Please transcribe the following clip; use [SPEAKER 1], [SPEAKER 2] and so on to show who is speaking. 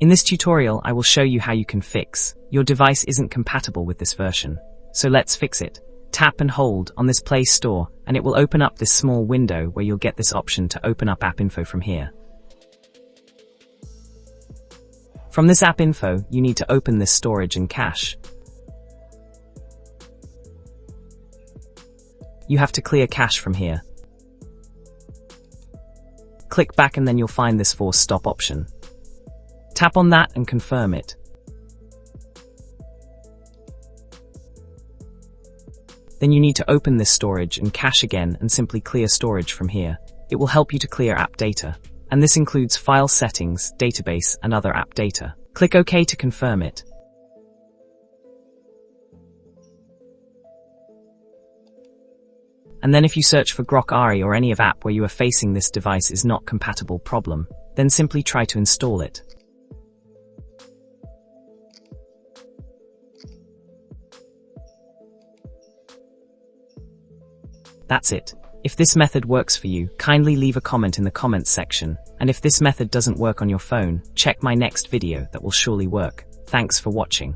[SPEAKER 1] In this tutorial, I will show you how you can fix your device isn't compatible with this version. So let's fix it. Tap and hold on this Play Store, and it will open up this small window where you'll get this option to open up app info from here. From this app info, you need to open this storage and cache. You have to clear cache from here. Click back and then you'll find this force stop option. Tap on that and confirm it. Then you need to open this storage and cache again and simply clear storage from here. It will help you to clear app data. And this includes file settings, database, and other app data. Click OK to confirm it. And then if you search for Grok ARI or any of app where you are facing this device is not compatible problem, then simply try to install it. That's it. If this method works for you, kindly leave a comment in the comments section. And if this method doesn't work on your phone, check my next video that will surely work. Thanks for watching.